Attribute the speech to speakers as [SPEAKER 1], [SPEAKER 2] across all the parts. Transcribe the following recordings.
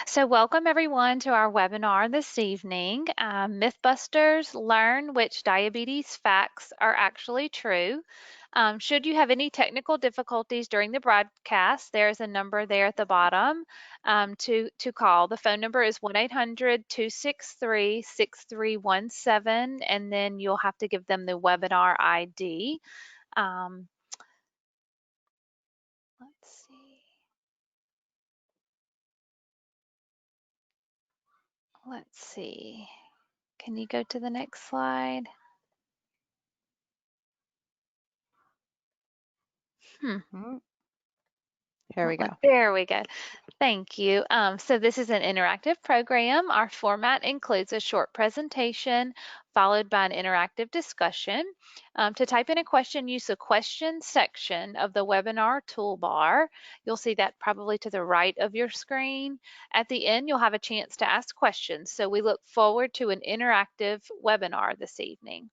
[SPEAKER 1] So welcome everyone to our webinar this evening. Mythbusters, learn which diabetes facts are actually true. Should you have any technical difficulties during the broadcast, there's a number there at the bottom to call. The phone number is 1-800-263-6317, and then you'll have to give them the webinar ID. Let's see. Let's see. Can you go to the next slide?
[SPEAKER 2] Here we go.
[SPEAKER 1] There we go. Thank you. So this is an interactive program. Our format includes a short presentation followed by an interactive discussion. To type in a question, use the question section of the webinar toolbar. You'll see that probably to the right of your screen. At the end, you'll have a chance to ask questions. So we look forward to an interactive webinar this evening.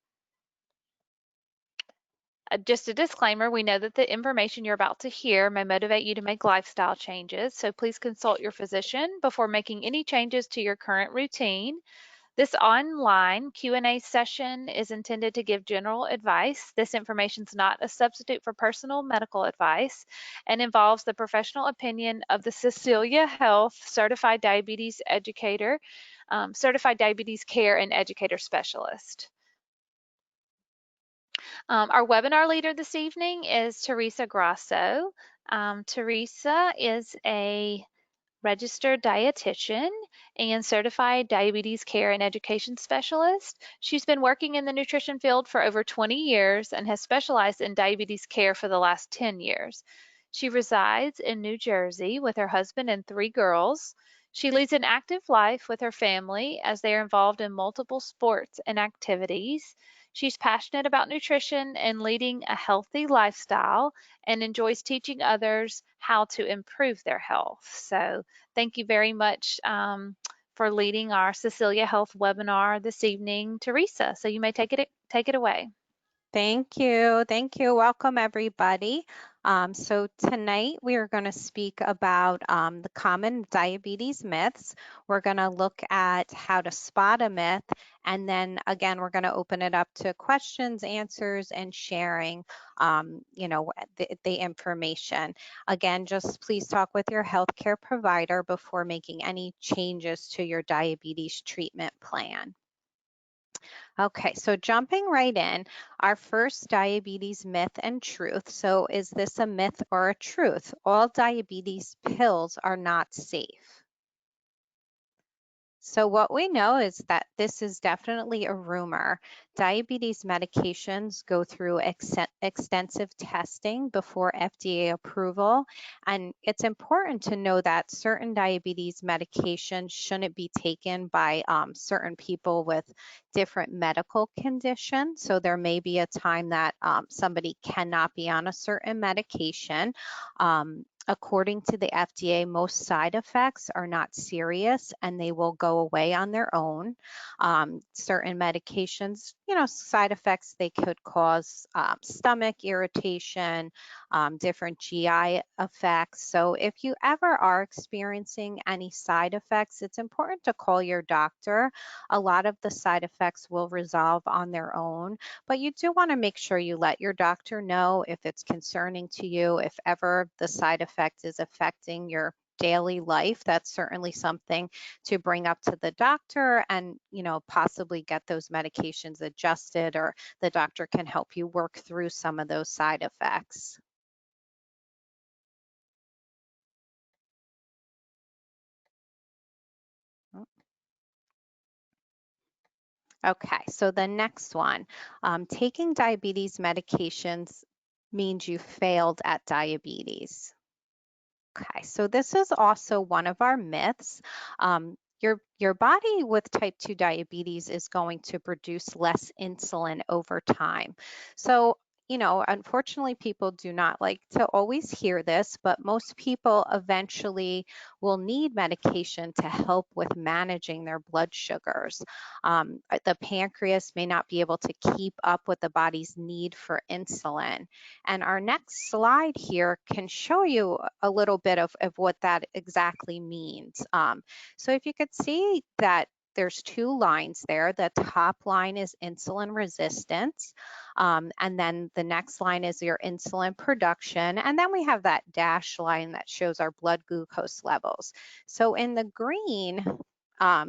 [SPEAKER 1] Just a disclaimer, we know that the information you're about to hear may motivate you to make lifestyle changes, so please consult your physician before making any changes to your current routine. This online Q&A session is intended to give general advice. This information is not a substitute for personal medical advice and involves the professional opinion of the Cecilia Health Certified Diabetes Educator, Certified Diabetes Care and Educator Specialist. Our webinar leader this evening is Teresa Grasso. Teresa is a registered dietitian and certified diabetes care and education specialist. She's been working in the nutrition field for over 20 years and has specialized in diabetes care for the last 10 years. She resides in New Jersey with her husband and 3 girls. She leads an active life with her family as they are involved in multiple sports and activities. She's passionate about nutrition and leading a healthy lifestyle and enjoys teaching others how to improve their health. So thank you very much for leading our Cecilia Health webinar this evening, Teresa. So you may take it away.
[SPEAKER 2] Thank you. Thank you. Welcome, everybody. So tonight we are going to speak about the common diabetes myths. We're going to look at how to spot a myth. And then again, we're going to open it up to questions, answers, and sharing, the information. Again, just please talk with your healthcare provider before making any changes to your diabetes treatment plan. Okay, so jumping right in, our first diabetes myth and truth. So is this a myth or a truth? All diabetes pills are not safe. So what we know is that this is definitely a rumor. Diabetes medications go through extensive testing before FDA approval. And it's important to know that certain diabetes medications shouldn't be taken by certain people with different medical conditions. So there may be a time that somebody cannot be on a certain medication. According to the FDA, most side effects are not serious and they will go away on their own. Certain medications, side effects, they could cause stomach irritation, different GI effects. So if you ever are experiencing any side effects, it's important to call your doctor. A lot of the side effects will resolve on their own, but you do want to make sure you let your doctor know if it's concerning to you, if ever the side effect is affecting your daily life. That's certainly something to bring up to the doctor and, possibly get those medications adjusted, or the doctor can help you work through some of those side effects. Okay, so the next one, taking diabetes medications means you failed at diabetes. Okay, so this is also one of our myths. Your body with type 2 diabetes is going to produce less insulin over time. So, unfortunately, people do not like to always hear this, but most people eventually will need medication to help with managing their blood sugars. The pancreas may not be able to keep up with the body's need for insulin. And our next slide here can show you a little bit of what that exactly means. So if you could see that there's two lines there. The top line is insulin resistance. And then the next line is your insulin production. And then we have that dashed line that shows our blood glucose levels. So in the green,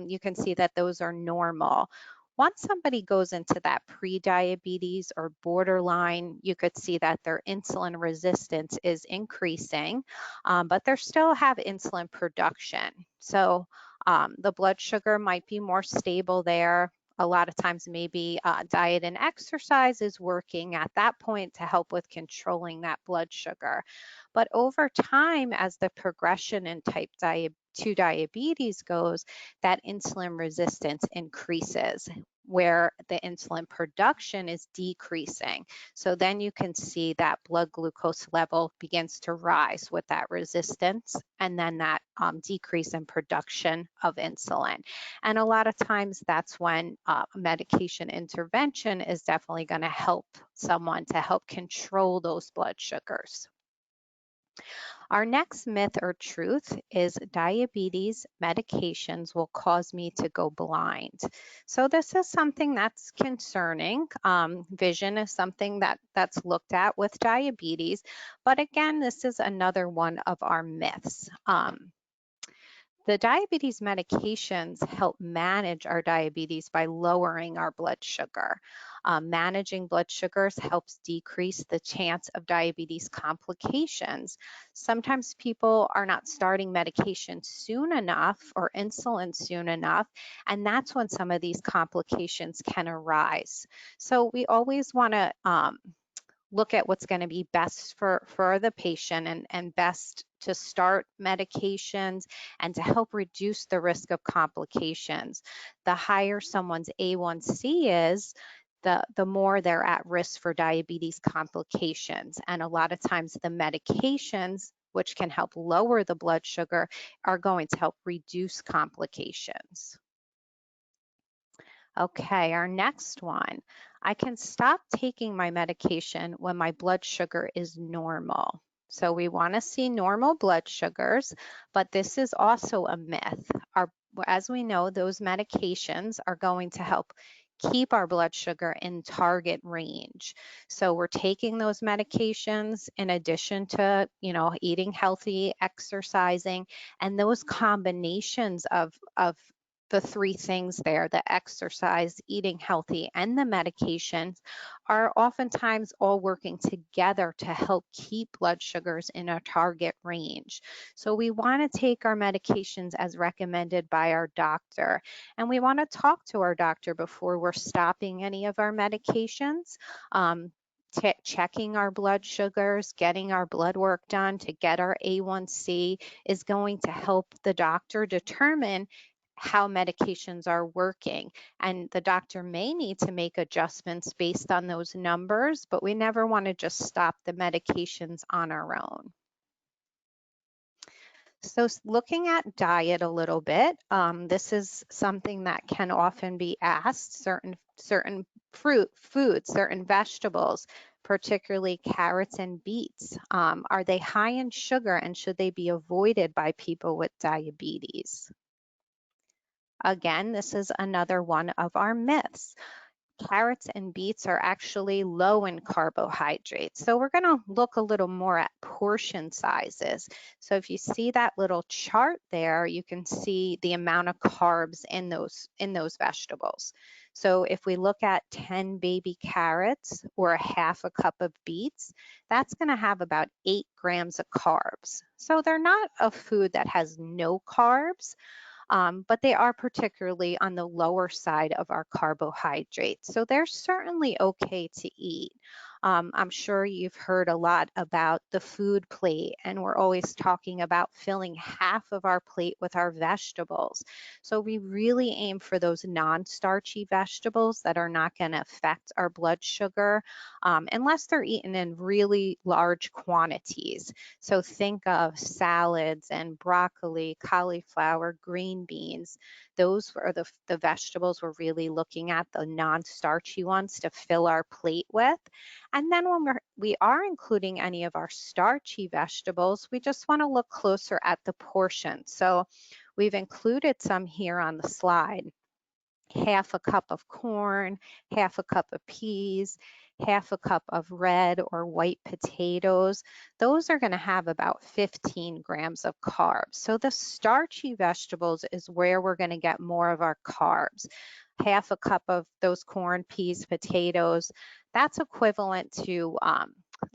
[SPEAKER 2] you can see that those are normal. Once somebody goes into that pre-diabetes or borderline, you could see that their insulin resistance is increasing, but they still have insulin production. So the blood sugar might be more stable there. A lot of times maybe diet and exercise is working at that point to help with controlling that blood sugar. But over time, as the progression in type 2 diabetes goes, that insulin resistance increases where the insulin production is decreasing. So then you can see that blood glucose level begins to rise with that resistance and then that decrease in production of insulin. And a lot of times that's when medication intervention is definitely going to help someone to help control those blood sugars. Our next myth or truth is diabetes medications will cause me to go blind. So this is something that's concerning. Vision is something that's looked at with diabetes, but again, this is another one of our myths. The diabetes medications help manage our diabetes by lowering our blood sugar. Managing blood sugars helps decrease the chance of diabetes complications. Sometimes people are not starting medication soon enough or insulin soon enough, and that's when some of these complications can arise. So we always want to look at what's going to be best for the patient and best to start medications and to help reduce the risk of complications. The higher someone's A1C is, the more they're at risk for diabetes complications. And a lot of times the medications, which can help lower the blood sugar, are going to help reduce complications. Okay, our next one. I can stop taking my medication when my blood sugar is normal. So we want to see normal blood sugars, but this is also a myth. As we know, those medications are going to help keep our blood sugar in target range. So we're taking those medications in addition to, eating healthy, exercising, and those combinations of the three things there, the exercise, eating healthy, and the medications are oftentimes all working together to help keep blood sugars in a target range. So we want to take our medications as recommended by our doctor, and we want to talk to our doctor before we're stopping any of our medications. Checking our blood sugars, getting our blood work done to get our A1C is going to help the doctor determine how medications are working. And the doctor may need to make adjustments based on those numbers, but we never want to just stop the medications on our own. So looking at diet a little bit, this is something that can often be asked. Certain foods, certain vegetables, particularly carrots and beets, are they high in sugar and should they be avoided by people with diabetes? Again, this is another one of our myths. Carrots and beets are actually low in carbohydrates. So we're going to look a little more at portion sizes. So if you see that little chart there, you can see the amount of carbs in those vegetables. So if we look at 10 baby carrots or a half a cup of beets, that's going to have about 8 grams of carbs. So they're not a food that has no carbs, but they are particularly on the lower side of our carbohydrates. So they're certainly okay to eat. I'm sure you've heard a lot about the food plate, and we're always talking about filling half of our plate with our vegetables. So we really aim for those non-starchy vegetables that are not going to affect our blood sugar unless they're eaten in really large quantities. So think of salads and broccoli, cauliflower, green beans. Those are the vegetables we're really looking at, the non-starchy ones to fill our plate with. And then when we are including any of our starchy vegetables, we just want to look closer at the portion. So we've included some here on the slide. Half a cup of corn, half a cup of peas, half a cup of red or white potatoes. Those are going to have about 15 grams of carbs. So the starchy vegetables is where we're going to get more of our carbs. Half a cup of those corn, peas, potatoes, that's equivalent to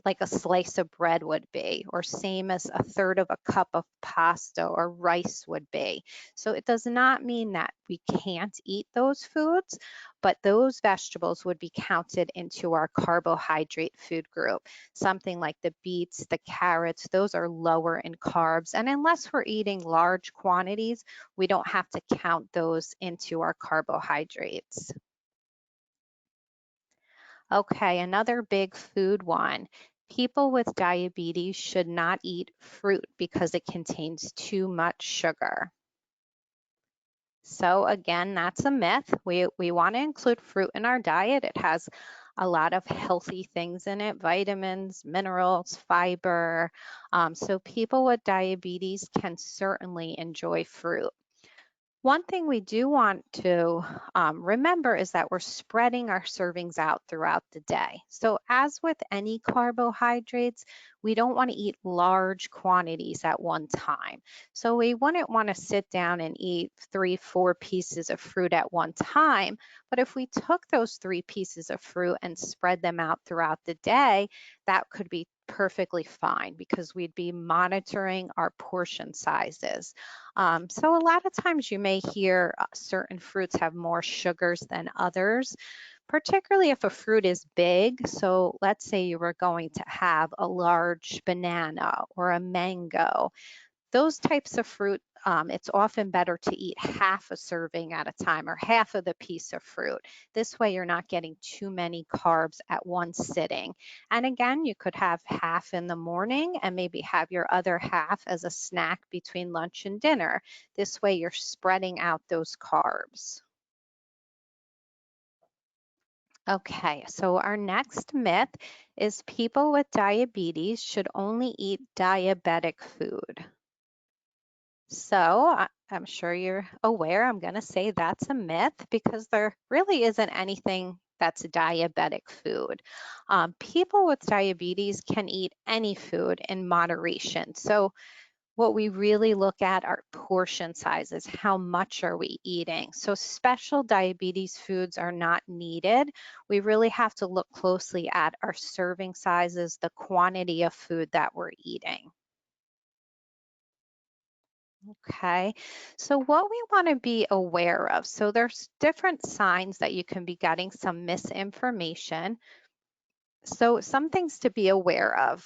[SPEAKER 2] like a slice of bread would be, or same as a third of a cup of pasta or rice would be. So it does not mean that we can't eat those foods, but those vegetables would be counted into our carbohydrate food group. Something like the beets, the carrots, those are lower in carbs. And unless we're eating large quantities, we don't have to count those into our carbohydrates. Okay, another big food one. People with diabetes should not eat fruit because it contains too much sugar. So again, that's a myth. We want to include fruit in our diet. It has a lot of healthy things in it, vitamins, minerals, fiber. So people with diabetes can certainly enjoy fruit. One thing we do want to remember is that we're spreading our servings out throughout the day. So as with any carbohydrates, we don't want to eat large quantities at one time. So we wouldn't want to sit down and eat 3, 4 pieces of fruit at one time. But if we took those 3 pieces of fruit and spread them out throughout the day, that could be perfectly fine because we'd be monitoring our portion sizes. So a lot of times you may hear certain fruits have more sugars than others, particularly if a fruit is big. So let's say you were going to have a large banana or a mango. Those types of fruit, it's often better to eat half a serving at a time or half of the piece of fruit. This way you're not getting too many carbs at one sitting. And again, you could have half in the morning and maybe have your other half as a snack between lunch and dinner. This way you're spreading out those carbs. Okay, so our next myth is people with diabetes should only eat diabetic food. So I'm sure you're aware, I'm going to say that's a myth because there really isn't anything that's diabetic food. People with diabetes can eat any food in moderation. So what we really look at are portion sizes. How much are we eating? So special diabetes foods are not needed. We really have to look closely at our serving sizes, the quantity of food that we're eating. Okay, so what we want to be aware of, so there's different signs that you can be getting some misinformation. So some things to be aware of.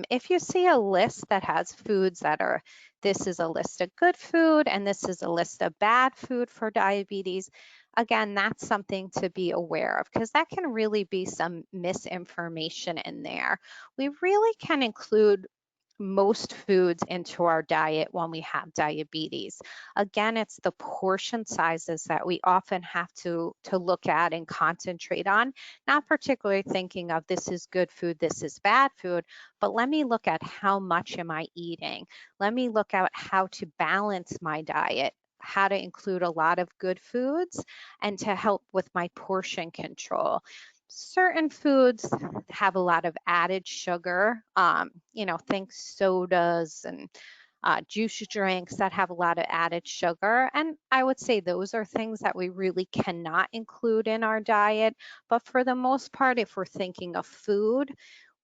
[SPEAKER 2] If you see a list that has foods that are, this is a list of good food and this is a list of bad food for diabetes, again, that's something to be aware of because that can really be some misinformation in there. We really can include most foods into our diet when we have diabetes. Again, it's the portion sizes that we often have to look at and concentrate on, not particularly thinking of this is good food, this is bad food, but let me look at how much am I eating? Let me look at how to balance my diet, how to include a lot of good foods, and to help with my portion control. Certain foods have a lot of added sugar, think sodas and juice drinks that have a lot of added sugar. And I would say those are things that we really cannot include in our diet. But for the most part, if we're thinking of food,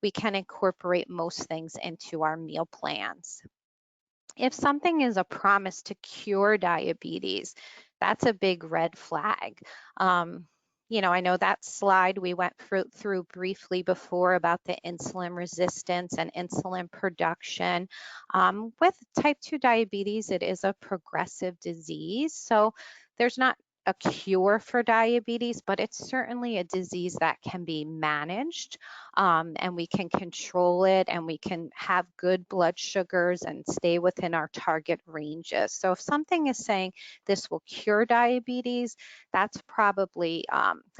[SPEAKER 2] we can incorporate most things into our meal plans. If something is a promise to cure diabetes, that's a big red flag. Um, I know that slide we went through briefly before about the insulin resistance and insulin production. With type 2 diabetes, it is a progressive disease. So there's not a cure for diabetes, but it's certainly a disease that can be managed, and we can control it, and we can have good blood sugars and stay within our target ranges. So if something is saying this will cure diabetes, that's probably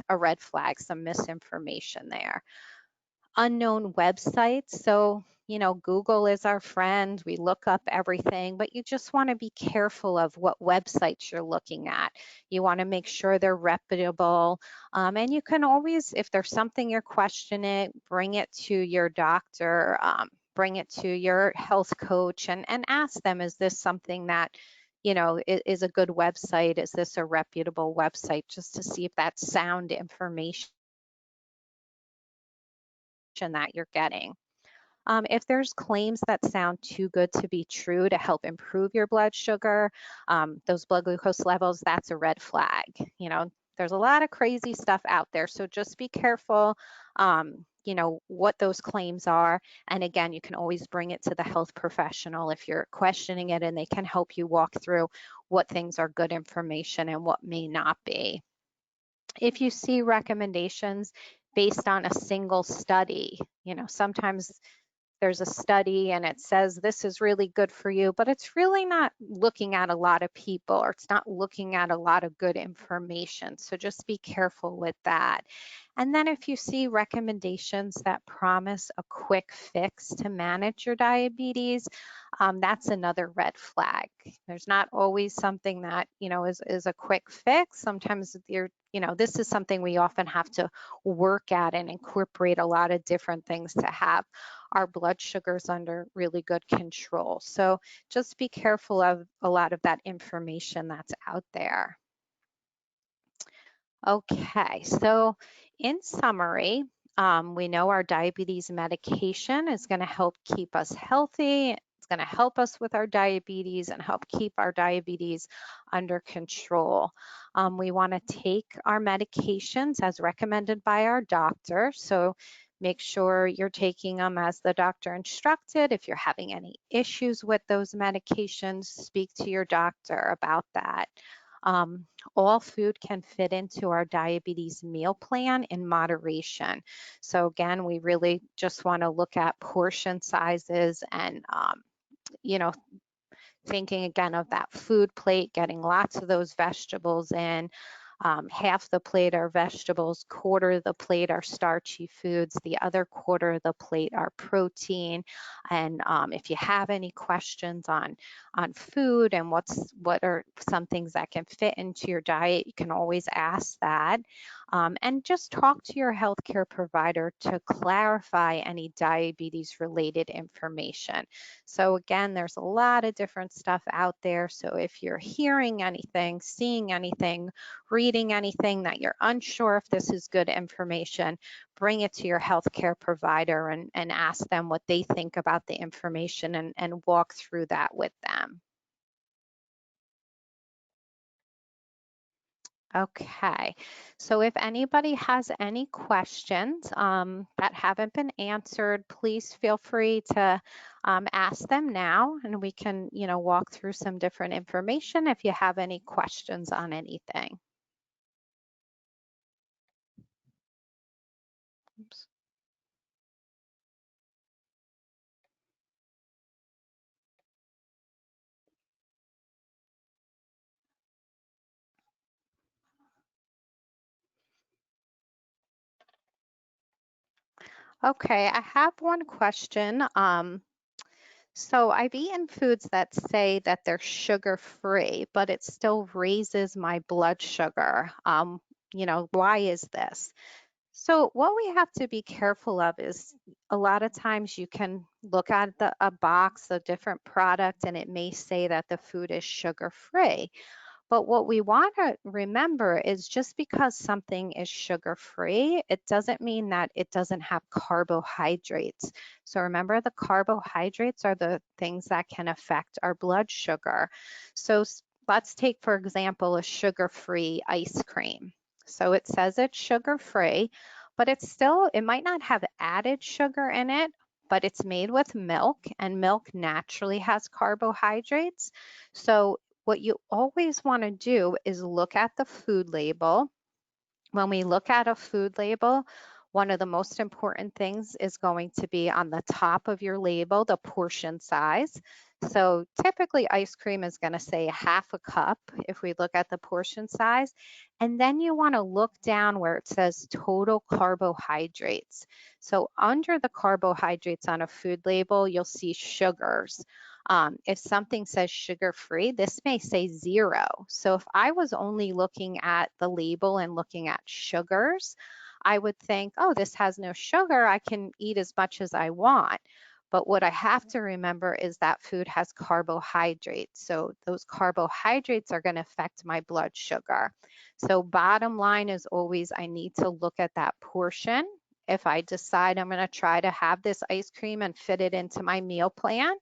[SPEAKER 2] a red flag, some misinformation there. Unknown websites. So, Google is our friend. We look up everything, but you just want to be careful of what websites you're looking at. You want to make sure they're reputable. And you can always, if there's something you're questioning, bring it to your doctor, bring it to your health coach, and ask them, is this something that is a good website? Is this a reputable website? Just to see if that's sound information that you're getting. If there's claims that sound too good to be true to help improve your blood sugar, those blood glucose levels, that's a red flag. There's a lot of crazy stuff out there, so just be careful, what those claims are. And again, you can always bring it to the health professional if you're questioning it, and they can help you walk through what things are good information and what may not be. If you see recommendations based on a single study, sometimes there's a study and it says this is really good for you, but it's really not looking at a lot of people, or it's not looking at a lot of good information. So just be careful with that. And then if you see recommendations that promise a quick fix to manage your diabetes, that's another red flag. There's not always something that, is a quick fix. Sometimes this is something we often have to work at and incorporate a lot of different things to have our blood sugars under really good control. So just be careful of a lot of that information that's out there. Okay, so in summary, we know our diabetes medication is going to help keep us healthy. It's going to help us with our diabetes and help keep our diabetes under control. We want to take our medications as recommended by our doctor. So make sure you're taking them as the doctor instructed. If you're having any issues with those medications, speak to your doctor about that. All food can fit into our diabetes meal plan in moderation. So again, we really just want to look at portion sizes and, thinking again of that food plate, getting lots of those vegetables in. Half the plate are vegetables, quarter of the plate are starchy foods, the other quarter of the plate are protein. And if you have any questions on food and what are some things that can fit into your diet, you can always ask that. And just talk to your healthcare provider to clarify any diabetes related information. So again, there's a lot of different stuff out there. So if you're hearing anything, seeing anything, reading anything that you're unsure if this is good information, bring it to your healthcare provider and ask them what they think about the information and walk through that with them. Okay, so if anybody has any questions that haven't been answered, please feel free to ask them now, and we can, walk through some different information if you have any questions on anything. Oops. Okay, I have one question. So I've eaten foods that say that they're sugar-free, but it still raises my blood sugar. Why is this? So what we have to be careful of is a lot of times you can look at a box of different products and it may say that the food is sugar-free. But what we want to remember is just because something is sugar-free, it doesn't mean that it doesn't have carbohydrates. So remember, the carbohydrates are the things that can affect our blood sugar. So let's take, for example, a sugar-free ice cream. So it says it's sugar-free, but it might not have added sugar in it, but it's made with milk, and milk naturally has carbohydrates. So what you always want to do is look at the food label. When we look at a food label, one of the most important things is going to be on the top of your label, the portion size. So typically ice cream is going to say half a cup if we look at the portion size. And then you want to look down where it says total carbohydrates. So under the carbohydrates on a food label, you'll see sugars. If something says sugar-free, this may say 0. So if I was only looking at the label and looking at sugars, I would think, oh, this has no sugar. I can eat as much as I want. But what I have to remember is that food has carbohydrates. So those carbohydrates are going to affect my blood sugar. So bottom line is always I need to look at that portion. If I decide I'm going to try to have this ice cream and fit it into my meal plan,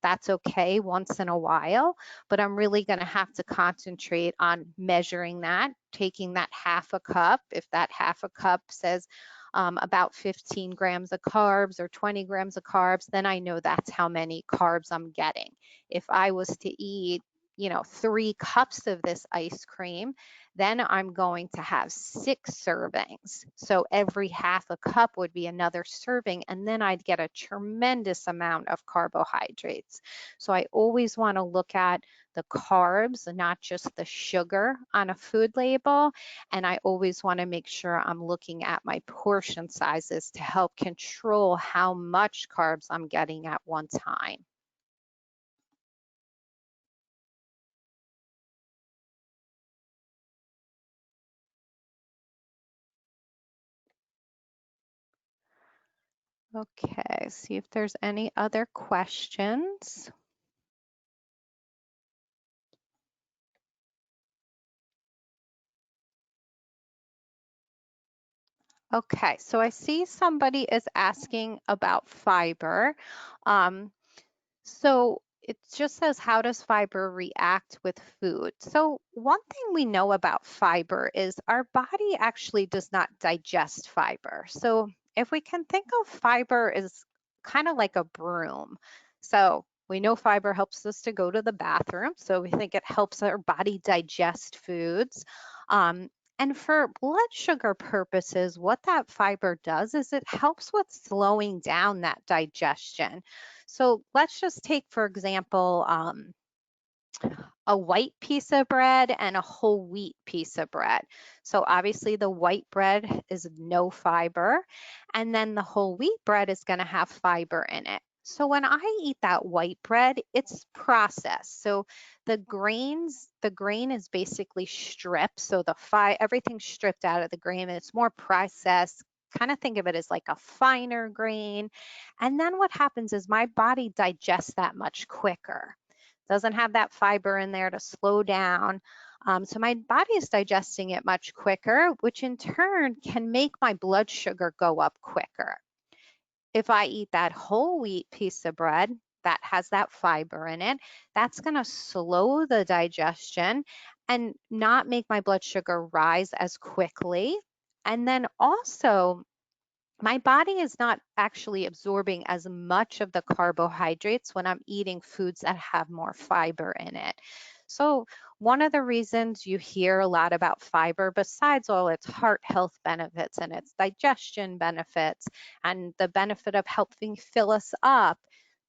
[SPEAKER 2] that's okay once in a while, but I'm really going to have to concentrate on measuring that, taking that half a cup. If that half a cup says about 15 grams of carbs or 20 grams of carbs, then I know that's how many carbs I'm getting. If I was to eat 3 cups of this ice cream, then I'm going to have 6 servings. So every half a cup would be another serving, and then I'd get a tremendous amount of carbohydrates. So I always want to look at the carbs, not just the sugar on a food label. And I always want to make sure I'm looking at my portion sizes to help control how much carbs I'm getting at one time. Okay, see if there's any other questions. Okay, so I see somebody is asking about fiber. Um, so it just says, how does fiber react with food? So one thing we know about fiber is our body actually does not digest fiber. So if we can think of fiber as kind of like a broom. So we know fiber helps us to go to the bathroom. So we think it helps our body digest foods. Um, and for blood sugar purposes, what that fiber does is it helps with slowing down that digestion. So let's just take, for example, a white piece of bread and a whole wheat piece of bread. So obviously the white bread is no fiber, and then the whole wheat bread is going to have fiber in it. So when I eat that white bread, it's processed. So the grain is basically stripped. So everything's stripped out of the grain, and it's more processed. Kind of think of it as like a finer grain. And then what happens is my body digests that much quicker. Doesn't have that fiber in there to slow down. So my body is digesting it much quicker, which in turn can make my blood sugar go up quicker. If I eat that whole wheat piece of bread that has that fiber in it, that's going to slow the digestion and not make my blood sugar rise as quickly. And then also, my body is not actually absorbing as much of the carbohydrates when I'm eating foods that have more fiber in it. So one of the reasons you hear a lot about fiber, besides all its heart health benefits and its digestion benefits and the benefit of helping fill us up,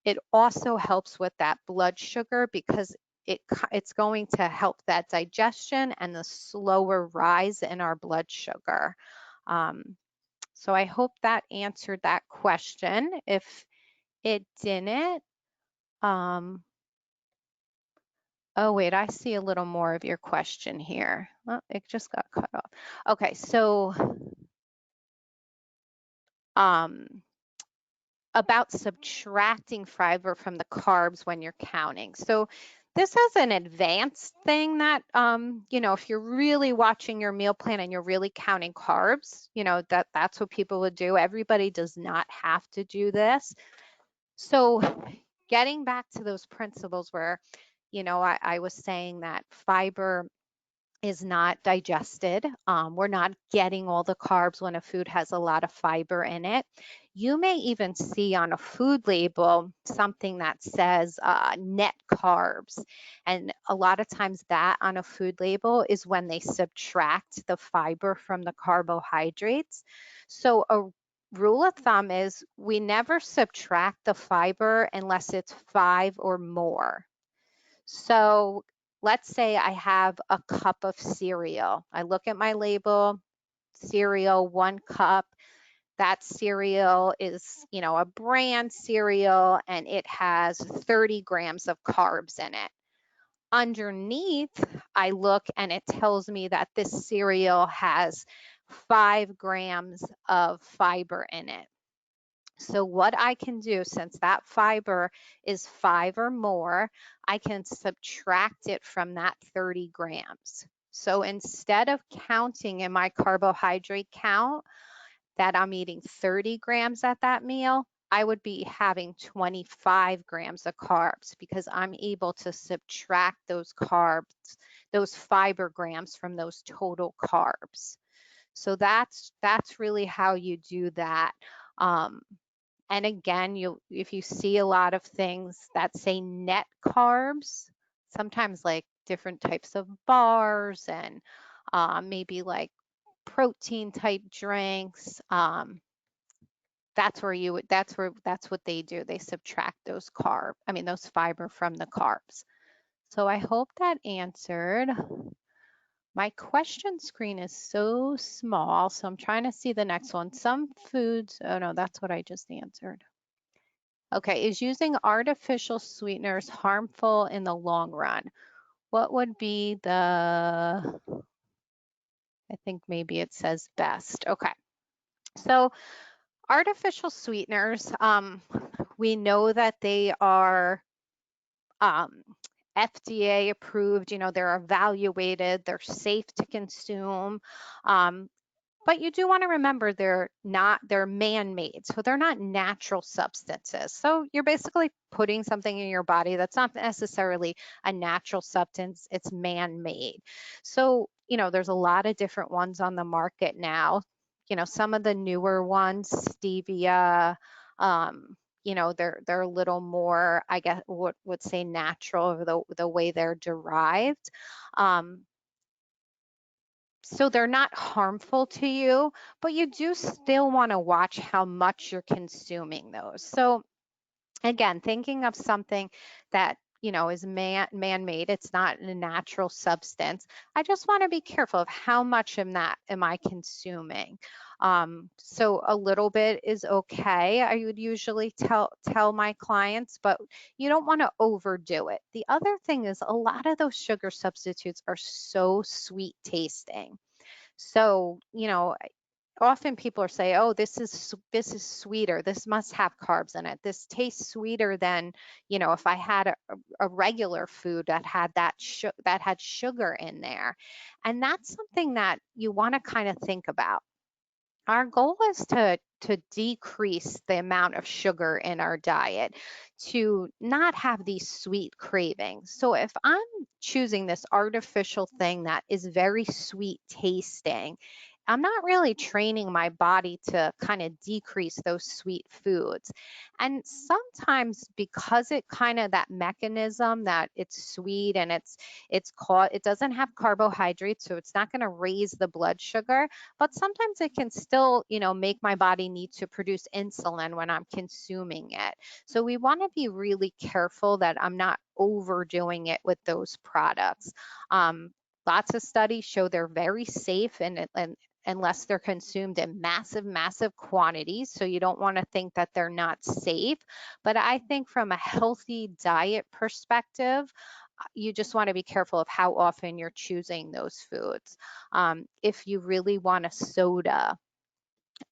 [SPEAKER 2] it also helps with that blood sugar because it's going to help that digestion and the slower rise in our blood sugar. Um, so I hope that answered that question. If it didn't, um, oh wait, I see a little more of your question here. Well, it just got cut off. Okay, so um, about subtracting fiber from the carbs when you're counting. So this is an advanced thing that, if you're really watching your meal plan and you're really counting carbs, that's what people would do. Everybody does not have to do this. So getting back to those principles where, I was saying that fiber is not digested. We're not getting all the carbs when a food has a lot of fiber in it. You may even see on a food label something that says net carbs. And a lot of times that on a food label is when they subtract the fiber from the carbohydrates. So a rule of thumb is we never subtract the fiber unless it's 5 or more. So let's say I have a cup of cereal. I look at my label, cereal, 1 cup. That cereal is, a brand cereal and it has 30 grams of carbs in it. Underneath, I look and it tells me that this cereal has 5 grams of fiber in it. So what I can do, since that fiber is 5 or more, I can subtract it from that 30 grams. So instead of counting in my carbohydrate count that I'm eating 30 grams at that meal, I would be having 25 grams of carbs because I'm able to subtract those carbs, those fiber grams from those total carbs. So that's really how you do that. Um, and again, if you see a lot of things that say net carbs, sometimes like different types of bars and maybe like protein type drinks, that's what they do. They subtract those fiber from the carbs. So I hope that answered. My question screen is so small, so I'm trying to see the next one. Some foods, oh no, that's what I just answered. Okay, is using artificial sweeteners harmful in the long run? What would be the, I think maybe it says best. Okay, so artificial sweeteners, we know that they are um, FDA approved, they're evaluated, they're safe to consume. Um, But you do want to remember they're man-made, so they're not natural substances. So you're basically putting something in your body that's not necessarily a natural substance, it's man-made. So, there's a lot of different ones on the market now. Some of the newer ones, stevia, they're a little more, I guess, would say natural, the way they're derived. Um, so they're not harmful to you, but you do still want to watch how much you're consuming those. So again, thinking of something that is man-made, it's not a natural substance. I just want to be careful of how much of that am I consuming. So a little bit is okay. I would usually tell my clients, but you don't want to overdo it. The other thing is a lot of those sugar substitutes are so sweet tasting. So, often people are saying, "Oh, this is sweeter. This must have carbs in it. This tastes sweeter than, if I had a regular food that had that had sugar in there." And that's something that you want to kind of think about. Our goal is to decrease the amount of sugar in our diet, to not have these sweet cravings. So if I'm choosing this artificial thing that is very sweet tasting, I'm not really training my body to kind of decrease those sweet foods. And sometimes because it kind of that mechanism that it's sweet and it doesn't have carbohydrates, so it's not going to raise the blood sugar, but sometimes it can still, make my body need to produce insulin when I'm consuming it. So we want to be really careful that I'm not overdoing it with those products. Lots of studies show they're very safe and unless they're consumed in massive, massive quantities. So you don't want to think that they're not safe. But I think from a healthy diet perspective, you just want to be careful of how often you're choosing those foods. If you really want a soda,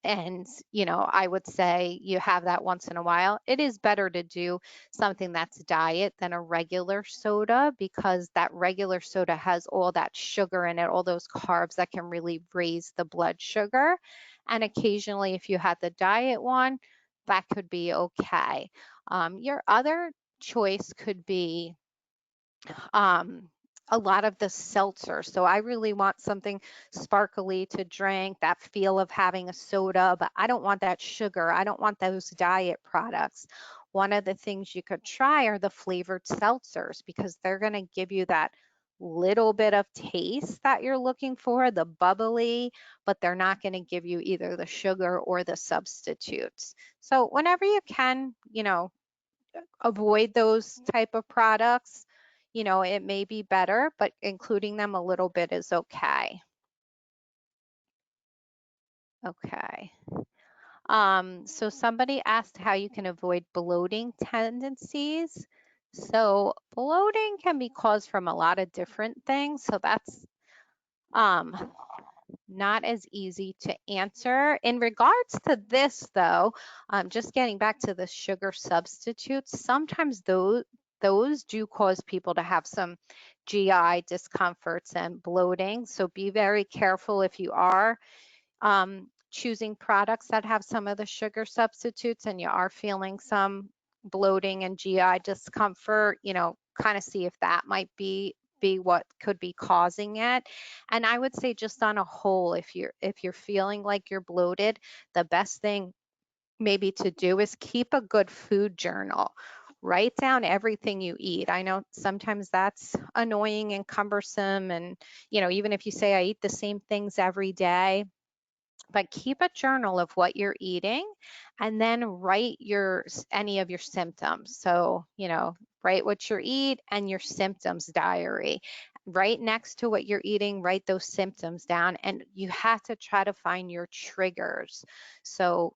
[SPEAKER 2] and I would say you have that once in a while, it is better to do something that's diet than a regular soda, because that regular soda has all that sugar in it, all those carbs that can really raise the blood sugar. And occasionally, if you had the diet one, that could be okay. Your other choice could be um, a lot of the seltzer. So I really want something sparkly to drink, that feel of having a soda, but I don't want that sugar. I don't want those diet products. One of the things you could try are the flavored seltzers because they're going to give you that little bit of taste that you're looking for, the bubbly, but they're not going to give you either the sugar or the substitutes. So whenever you can, avoid those type of products. It may be better, but including them a little bit is okay. Okay. So somebody asked how you can avoid bloating tendencies. So bloating can be caused from a lot of different things. So that's um, not as easy to answer. In regards to this, though, just getting back to the sugar substitutes, sometimes those do cause people to have some GI discomforts and bloating. So be very careful if you are choosing products that have some of the sugar substitutes and you are feeling some bloating and GI discomfort, kind of see if that might be what could be causing it. And I would say just on a whole, if you're feeling like you're bloated, the best thing maybe to do is keep a good food journal. Write down everything you eat. I know sometimes that's annoying and cumbersome, and even if you say I eat the same things every day, but keep a journal of what you're eating and then write any of your symptoms. So, write what you eat and your symptoms diary. Right next to what you're eating, write those symptoms down, and you have to try to find your triggers. So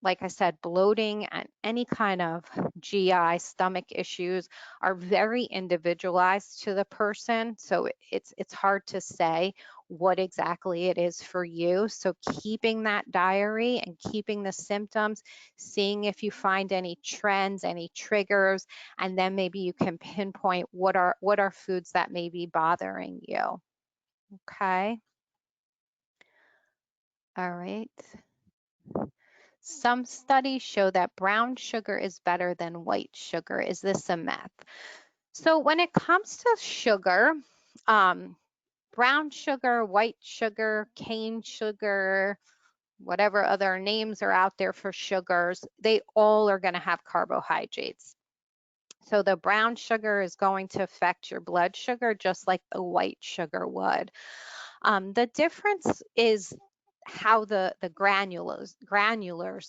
[SPEAKER 2] like I said, bloating and any kind of GI stomach issues are very individualized to the person. So it's hard to say what exactly it is for you. So keeping that diary and keeping the symptoms, seeing if you find any trends, any triggers, and then maybe you can pinpoint what are foods that may be bothering you. Okay. All right. Some studies show that brown sugar is better than white sugar. Is this a myth? So when it comes to sugar, um, brown sugar, white sugar, cane sugar, whatever other names are out there for sugars, they all are going to have carbohydrates. So the brown sugar is going to affect your blood sugar just like the white sugar would. The difference is how the granulars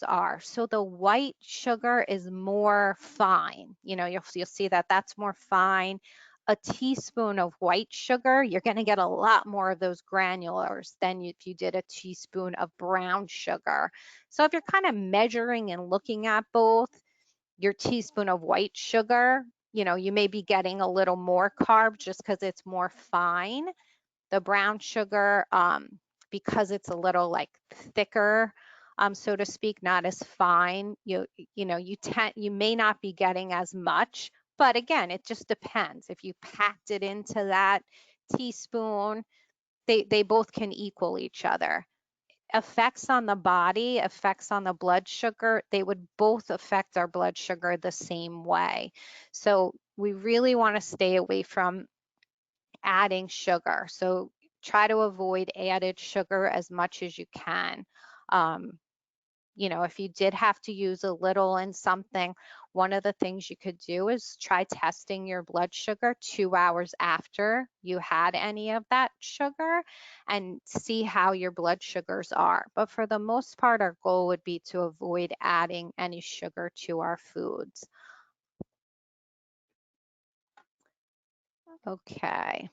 [SPEAKER 2] are. So the white sugar is more fine. You'll see that that's more fine. A teaspoon of white sugar, you're going to get a lot more of those granulars than if you did a teaspoon of brown sugar. So if you're kind of measuring and looking at both, your teaspoon of white sugar, you may be getting a little more carb just because it's more fine. The brown sugar, because it's a little like thicker, so to speak, not as fine, you may not be getting as much, but again, it just depends. If you packed it into that teaspoon, they both can equal each other. Effects on the body, effects on the blood sugar, they would both affect our blood sugar the same way. So we really want to stay away from adding sugar. So try to avoid added sugar as much as you can. Um, if you did have to use a little in something, one of the things you could do is try testing your blood sugar 2 hours after you had any of that sugar and see how your blood sugars are. But for the most part, our goal would be to avoid adding any sugar to our foods. Okay,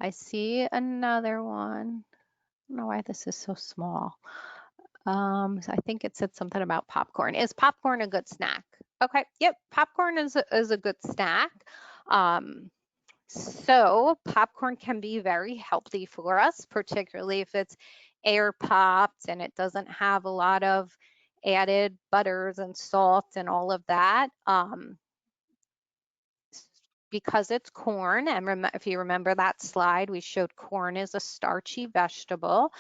[SPEAKER 2] I see another one. I don't know why this is so small. So I think it said something about popcorn. Is popcorn a good snack? Okay, yep, popcorn is a good snack. Um, so popcorn can be very healthy for us, particularly if it's air popped and it doesn't have a lot of added butters and salt and all of that. Because it's corn, and if you remember that slide, we showed corn is a starchy vegetable.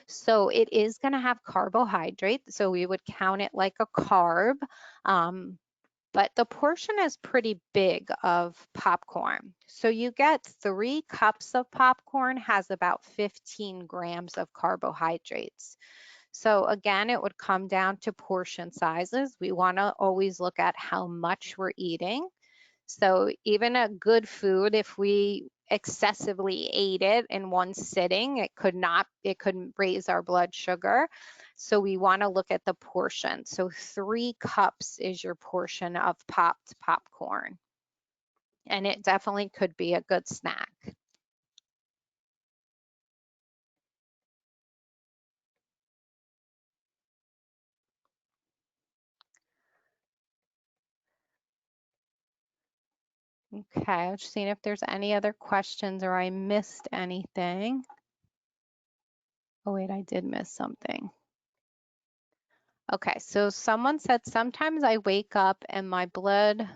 [SPEAKER 2] So it is going to have carbohydrate. So we would count it like a carb. Um, but the portion is pretty big of popcorn. So you get 3 cups of popcorn has about 15 grams of carbohydrates. So again, it would come down to portion sizes. We want to always look at how much we're eating. So even a good food, if we excessively ate it in one sitting, it couldn't raise our blood sugar. So we want to look at the portion. So 3 cups is your portion of popped popcorn. And it definitely could be a good snack. Okay, I'm just seeing if there's any other questions or I missed anything. Oh wait, I did miss something. Okay, so someone said sometimes I wake up and my blood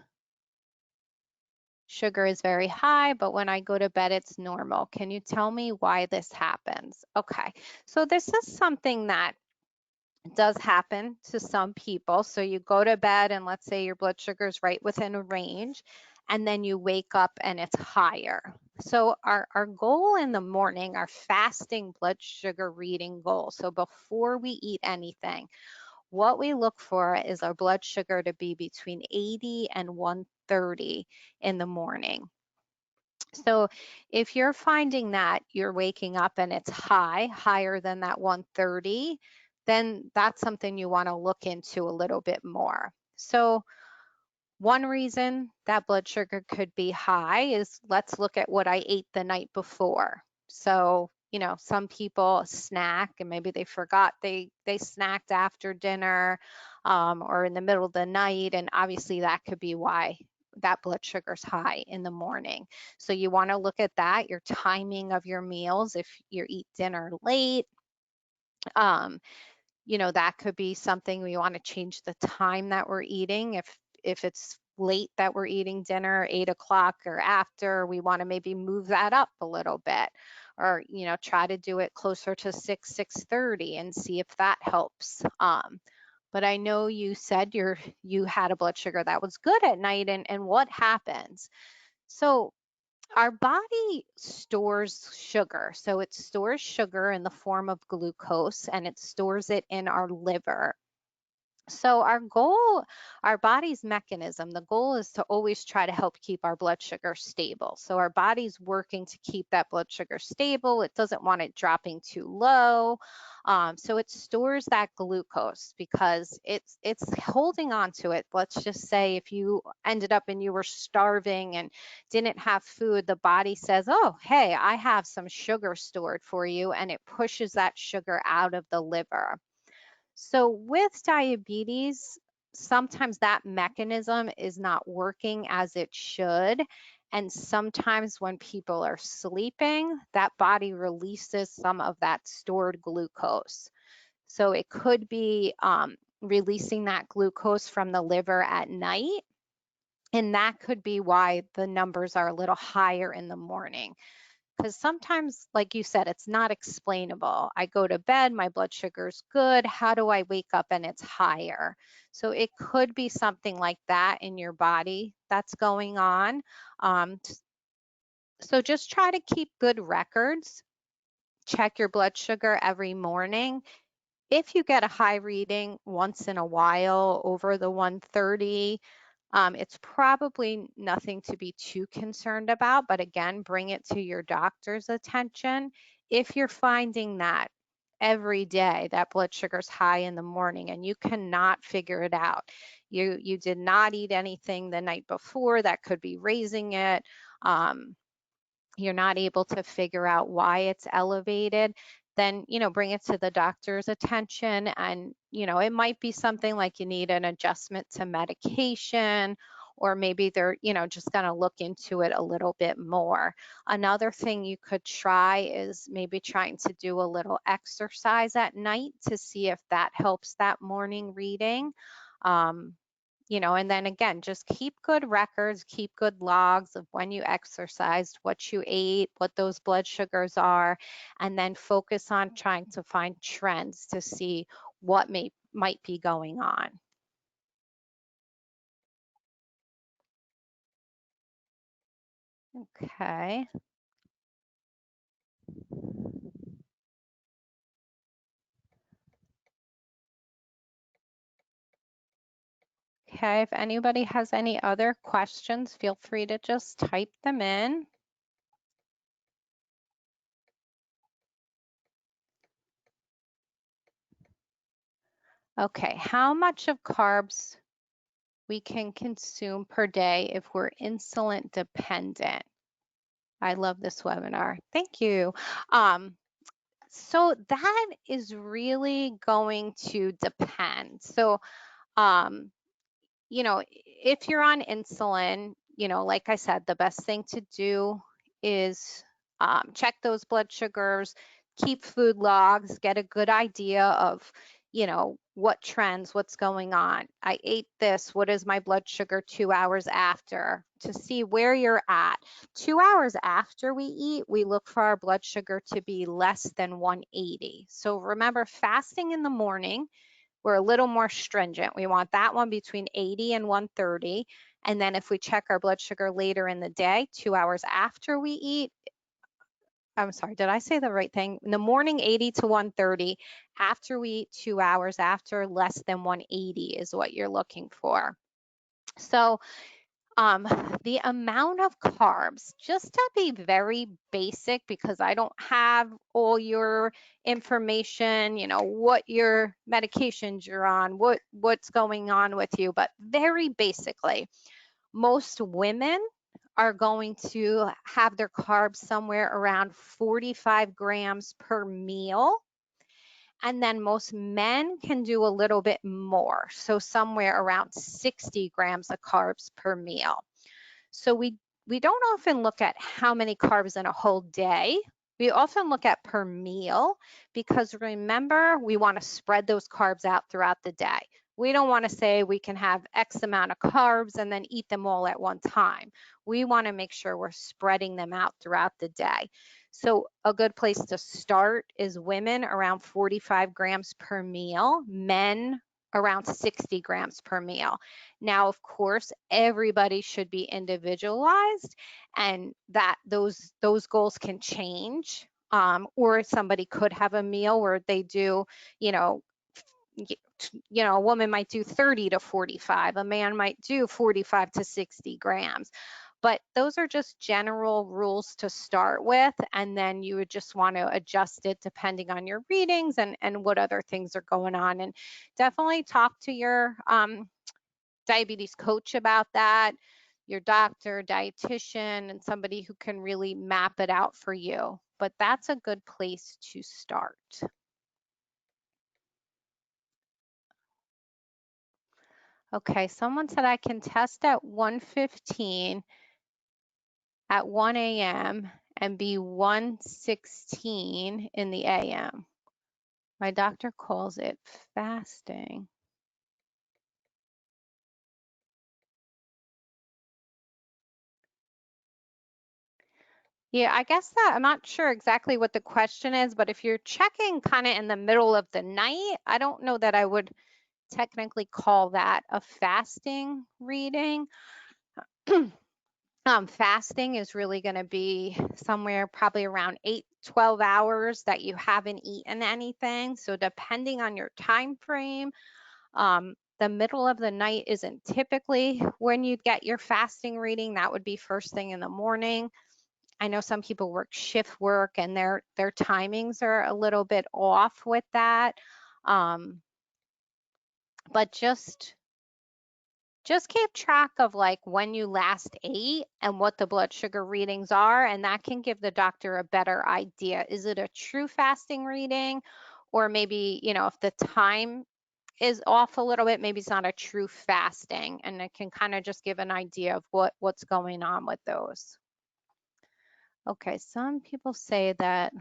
[SPEAKER 2] sugar is very high, but when I go to bed, it's normal. Can you tell me why this happens? Okay, so this is something that does happen to some people. So you go to bed and let's say your blood sugar is right within a range, and then you wake up and it's higher. So our goal in the morning, our fasting blood sugar reading goal, so before we eat anything, what we look for is our blood sugar to be between 80 and 130 in the morning. So if you're finding that you're waking up and it's higher than that 130, then that's something you want to look into a little bit more. So one reason that blood sugar could be high is let's look at what I ate the night before. So, some people snack and maybe they forgot they snacked after dinner or in the middle of the night. And obviously that could be why that blood sugar's high in the morning. So you want to look at that, your timing of your meals. If you eat dinner late, um, that could be something we want to change the time that we're eating. If it's late that we're eating dinner, 8 o'clock or after, we want to maybe move that up a little bit, or try to do it closer to 6:30 and see if that helps. But I know you said you had a blood sugar that was good at night, and what happens? So our body stores sugar. So it stores sugar in the form of glucose and it stores it in our liver. So our goal, our body's mechanism, the goal is to always try to help keep our blood sugar stable. So our body's working to keep that blood sugar stable. It doesn't want it dropping too low. So it stores that glucose because it's holding on to it. Let's just say if you ended up and you were starving and didn't have food, the body says, oh, hey, I have some sugar stored for you, and it pushes that sugar out of the liver. So with diabetes, sometimes that mechanism is not working as it should. And sometimes when people are sleeping, that body releases some of that stored glucose. So it could be releasing that glucose from the liver at night. And that could be why the numbers are a little higher in the morning. Because sometimes, like you said, it's not explainable. I go to bed, my blood sugar's good. How do I wake up and it's higher? So it could be something like that in your body that's going on. Um, so just try to keep good records. Check your blood sugar every morning. If you get a high reading once in a while over the 130, it's probably nothing to be too concerned about, but again, bring it to your doctor's attention. If you're finding that every day that blood sugar's high in the morning and you cannot figure it out, you did not eat anything the night before that could be raising it, you're not able to figure out why it's elevated, then bring it to the doctor's attention. And it might be something like you need an adjustment to medication, or maybe they're just going to look into it a little bit more. Another thing you could try is maybe trying to do a little exercise at night to see if that helps that morning reading. um, and then again, just keep good records, keep good logs of when you exercised, what you ate, what those blood sugars are, and then focus on trying to find trends to see what might be going on. Okay. Okay, if anybody has any other questions, feel free to just type them in. Okay, how much of carbs we can consume per day if we're insulin dependent? I love this webinar. Thank you. So that is really going to depend. So, um, if you're on insulin, like I said, the best thing to do is check those blood sugars, keep food logs, get a good idea of, what trends, what's going on. I ate this. What is my blood sugar 2 hours after to see where you're at? 2 hours after we eat, we look for our blood sugar to be less than 180. So remember, fasting in the morning, we're a little more stringent. We want that one between 80 and 130. And then if we check our blood sugar later in the day, 2 hours after we eat, I'm sorry, did I say the right thing? In the morning, 80 to 130. After we eat, 2 hours after, less than 180 is what you're looking for. So um, the amount of carbs, just to be very basic, because I don't have all your information, what your medications you're on, what's going on with you, but very basically, most women are going to have their carbs somewhere around 45 grams per meal. And then most men can do a little bit more. So somewhere around 60 grams of carbs per meal. So we don't often look at how many carbs in a whole day. We often look at per meal because remember, we want to spread those carbs out throughout the day. We don't want to say we can have X amount of carbs and then eat them all at one time. We want to make sure we're spreading them out throughout the day. So a good place to start is women around 45 grams per meal, men around 60 grams per meal. Now, of course, everybody should be individualized and that those goals can change. Or somebody could have a meal where they do, you know, a woman might do 30 to 45, a man might do 45 to 60 grams. But those are just general rules to start with, and then you would just want to adjust it depending on your readings and what other things are going on. And definitely talk to your diabetes coach about that, your doctor, dietitian, and somebody who can really map it out for you. But that's a good place to start. Okay, someone said I can test at 1:15 at 1 a.m. and be 1:16 in the a.m. My doctor calls it fasting. Yeah, I guess that I'm not sure exactly what the question is, but if you're checking kind of in the middle of the night, I don't know that I would technically call that a fasting reading. Fasting is really going to be somewhere probably around 8-12 hours that you haven't eaten anything. So depending on your time frame, the middle of the night isn't typically when you get your fasting reading. That would be first thing in the morning. I know some people work shift work and their timings are a little bit off with that. But just keep track of like when you last ate and what the blood sugar readings are, and that can give the doctor a better idea. Is it a true fasting reading? Or maybe, if the time is off a little bit, maybe it's not a true fasting, and it can kind of just give an idea of what's going on with those. Okay, some people say that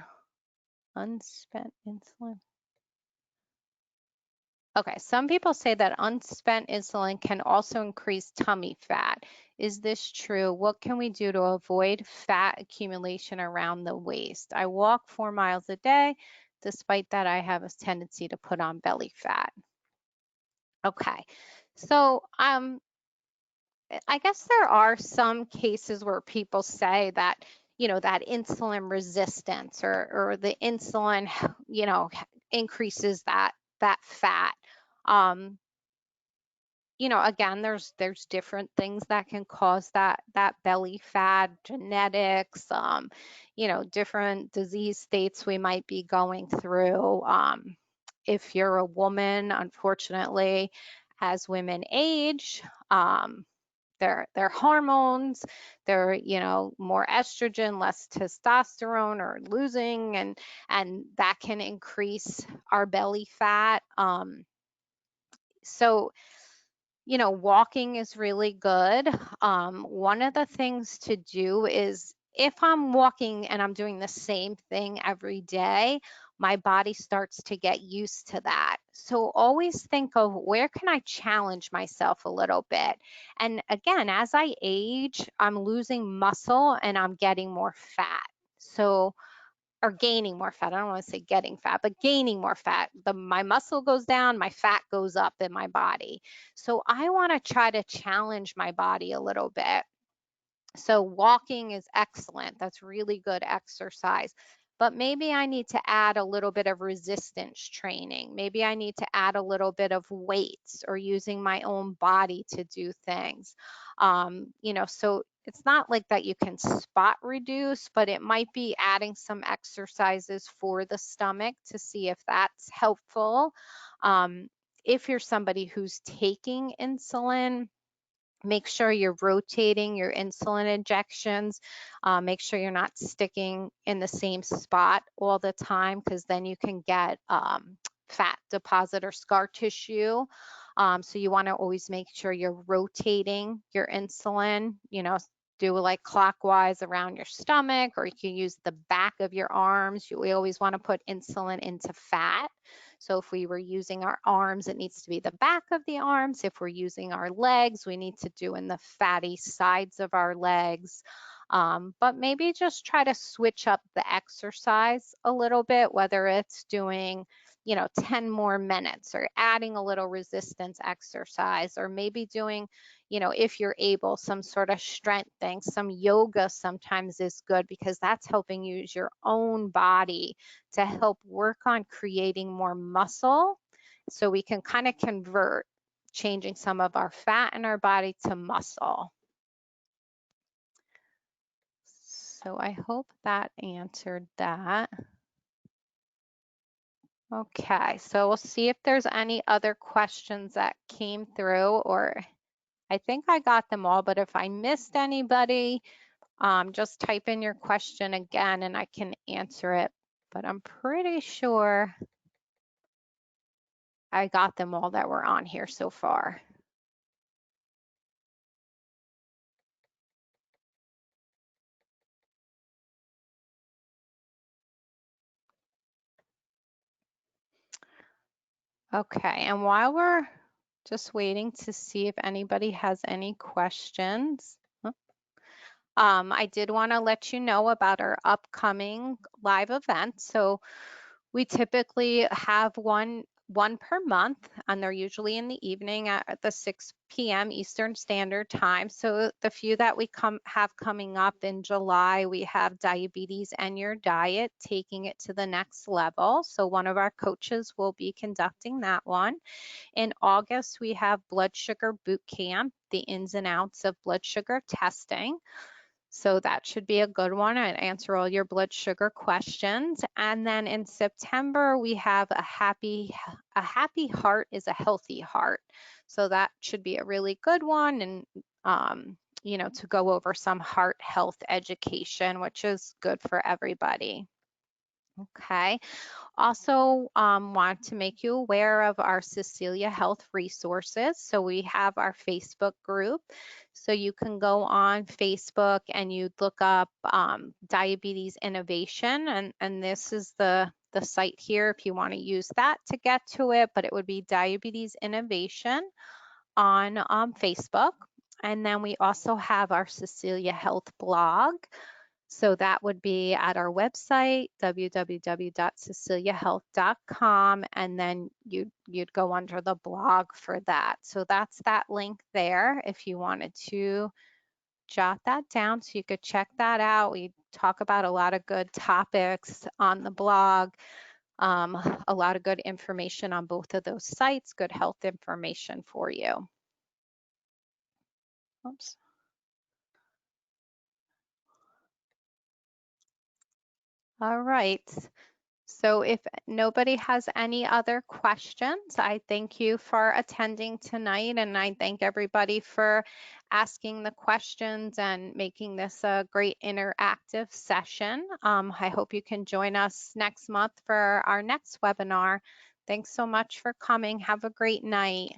[SPEAKER 2] unspent insulin. Okay, some people say that unspent insulin can also increase tummy fat. Is this true? What can we do to avoid fat accumulation around the waist? I walk 4 miles a day. Despite that, I have a tendency to put on belly fat. Okay, so I guess there are some cases where people say that, that insulin resistance or the insulin, increases that fat. Um, again, there's different things that can cause that belly fat, genetics, different disease states we might be going through. If you're a woman, unfortunately, as women age, their hormones, they're more estrogen, less testosterone, or losing, and that can increase our belly fat. So walking is really good. One of the things to do is if I'm walking and I'm doing the same thing every day, my body starts to get used to that. So always think of where can I challenge myself a little bit. And again, as I age, I'm losing muscle and I'm getting more fat. So or gaining more fat. I don't want to say getting fat, but gaining more fat. My muscle goes down, my fat goes up in my body. So I want to try to challenge my body a little bit. So walking is excellent. That's really good exercise. But maybe I need to add a little bit of resistance training. Maybe I need to add a little bit of weights or using my own body to do things. So it's not like that you can spot reduce, but it might be adding some exercises for the stomach to see if that's helpful. If you're somebody who's taking insulin, make sure you're rotating your insulin injections. Make sure you're not sticking in the same spot all the time, because then you can get fat deposit or scar tissue. So you want to always make sure you're rotating your insulin, do like clockwise around your stomach, or you can use the back of your arms. We always want to put insulin into fat. So if we were using our arms, it needs to be the back of the arms. If we're using our legs, we need to do in the fatty sides of our legs. But maybe just try to switch up the exercise a little bit, whether it's doing 10 more minutes or adding a little resistance exercise, or maybe doing, if you're able, some sort of strength thing. Some yoga sometimes is good because that's helping use your own body to help work on creating more muscle, so we can kind of convert changing some of our fat in our body to muscle. So I hope that answered that. Okay, so we'll see if there's any other questions that came through, or I think I got them all, but if I missed anybody, just type in your question again and I can answer it. But I'm pretty sure I got them all that were on here so far. Okay, and while we're just waiting to see if anybody has any questions, I did want to let you know about our upcoming live event. So we typically have one per month, and they're usually in the evening at the 6 p.m. Eastern Standard Time. So the few that we have coming up in July, we have Diabetes and Your Diet, taking it to the next level. So one of our coaches will be conducting that one. In August, we have Blood Sugar Boot Camp, the ins and outs of blood sugar testing. So that should be a good one. I'd answer all your blood sugar questions. And then in September, we have a happy heart is a healthy heart. So that should be a really good one. And, to go over some heart health education, which is good for everybody. Okay. Also, want to make you aware of our Cecilia Health resources. So we have our Facebook group. So you can go on Facebook and you look up Diabetes Innovation, and this is the site here if you want to use that to get to it, but it would be Diabetes Innovation on Facebook. And then we also have our Cecilia Health blog. So that would be at our website, www.ceciliahealth.com, and then you'd go under the blog for that. So that's that link there if you wanted to jot that down so you could check that out. We talk about a lot of good topics on the blog, a lot of good information on both of those sites, good health information for you. Oops. All right. So if nobody has any other questions, I thank you for attending tonight, and I thank everybody for asking the questions and making this a great interactive session. I hope you can join us next month for our next webinar. Thanks so much for coming. Have a great night.